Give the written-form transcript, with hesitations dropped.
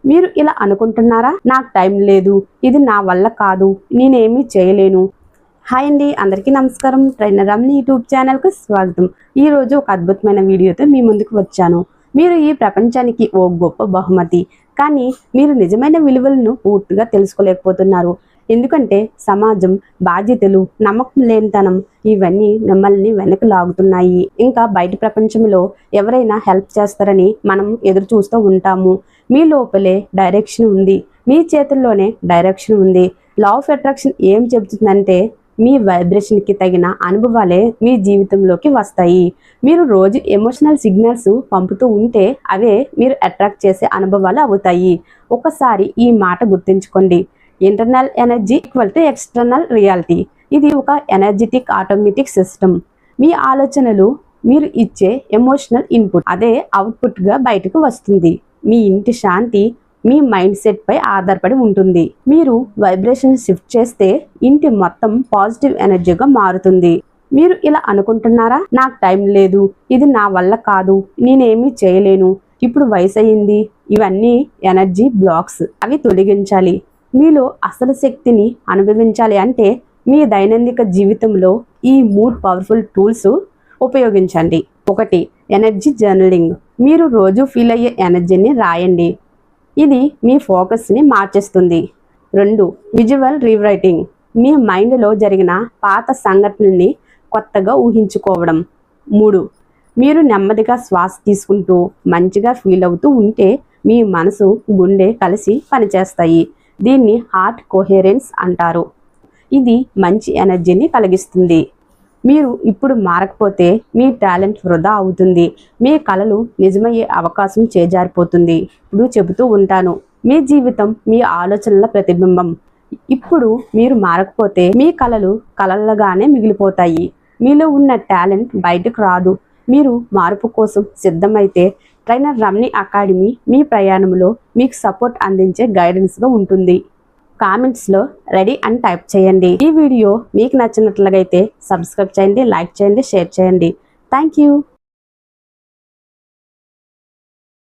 మీరు ఇలా అనుకుంటున్నారా? నాకు టైం లేదు, ఇది నా వల్ల కాదు, నేనేమీ చేయలేను. హాయ్ అండి, అందరికీ నమస్కారం. ట్రైనర్ రమ్ని యూట్యూబ్ ఛానల్కు స్వాగతం. ఈరోజు ఒక అద్భుతమైన వీడియోతో మీ ముందుకు వచ్చాను. మీరు ఈ ప్రపంచానికి ఓ గొప్ప బహుమతి, కానీ మీరు నిజమైన విలువలను పూర్తిగా తెలుసుకోలేకపోతున్నారు. ఎందుకంటే సమాజం, బాధ్యతలు, నమ్మకం లేనితనం ఇవన్నీ మిమ్మల్ని వెనక్కి లాగుతున్నాయి. ఇంకా బయట ప్రపంచంలో ఎవరైనా హెల్ప్ చేస్తారని మనం ఎదురు చూస్తూ ఉంటాము. మీ లోపలే డైరెక్షన్ ఉంది, మీ చేతుల్లోనే డైరెక్షన్ ఉంది. లా ఆఫ్ అట్రాక్షన్ ఏం చెబుతుందంటే మీ వైబ్రేషన్కి తగిన అనుభవాలే మీ జీవితంలోకి వస్తాయి. మీరు రోజు ఎమోషనల్ సిగ్నల్స్ పంపుతూ ఉంటే అవే మీరు అట్రాక్ట్ చేసే అనుభవాలు అవుతాయి. ఒకసారి ఈ మాట గుర్తుంచుకోండి. Internal energy equal to external reality. ఇది ఒక ఎనర్జెటిక్ ఆటోమేటిక్ సిస్టమ్. మీ ఆలోచనలు మీరు ఇచ్చే ఎమోషనల్ ఇన్పుట్ అదే అవుట్పుట్గా బయటకు వస్తుంది. మీ ఇంటి శాంతి మీ మైండ్ సెట్ పై ఆధారపడి ఉంటుంది. మీరు వైబ్రేషన్ షిఫ్ట్ చేస్తే ఇంటి మొత్తం పాజిటివ్ ఎనర్జీగా మారుతుంది. మీరు ఇలా అనుకుంటున్నారా? నాకు టైం లేదు, ఇది నా వల్ల కాదు, నేనేమీ చేయలేను, ఇప్పుడు వయసు అయింది. ఇవన్నీ ఎనర్జీ బ్లాక్స్. అవి తొలగించాలి. మీలో అసలు శక్తిని అనుభవించాలి అంటే మీ దైనందిక జీవితంలో ఈ 3 పవర్ఫుల్ టూల్స్ ఉపయోగించండి. 1. Energy journaling. మీరు రోజు ఫీల్ అయ్యే ఎనర్జీని రాయండి. ఇది మీ ఫోకస్ని మార్చేస్తుంది. 2. Visual rewriting. మీ మైండ్లో జరిగిన పాత సంఘటనల్ని కొత్తగా ఊహించుకోవడం. 3. మీరు నెమ్మదిగా శ్వాస తీసుకుంటూ మంచిగా ఫీల్ అవుతూ ఉంటే మీ మనసు, గుండె కలిసి పనిచేస్తాయి. దీన్ని హార్ట్ కోహెరెన్స్ అంటారు. ఇది మంచి ఎనర్జీని కలిగిస్తుంది. మీరు ఇప్పుడు మారకపోతే మీ టాలెంట్ వృధా అవుతుంది. మీ కలలు నిజమయ్యే అవకాశం చేజారిపోతుంది. ఇప్పుడు చెబుతూ ఉంటాను, మీ జీవితం మీ ఆలోచనల ప్రతిబింబం. ఇప్పుడు మీరు మారకపోతే మీ కలలు కలలుగానే మిగిలిపోతాయి. మీలో ఉన్న టాలెంట్ బయటకు రాదు. మీరు మార్పు కోసం సిద్ధమైతే ట్రైనర్ రమ్ని అకాడమీ మీ ప్రయాణంలో మీకు సపోర్ట్ అందించే గైడెన్స్గా ఉంటుంది. కామెంట్స్లో రెడీ అని టైప్ చేయండి. ఈ వీడియో మీకు నచ్చినట్లయితే సబ్స్క్రైబ్ చేయండి, లైక్ చేయండి, షేర్ చేయండి. Thank you.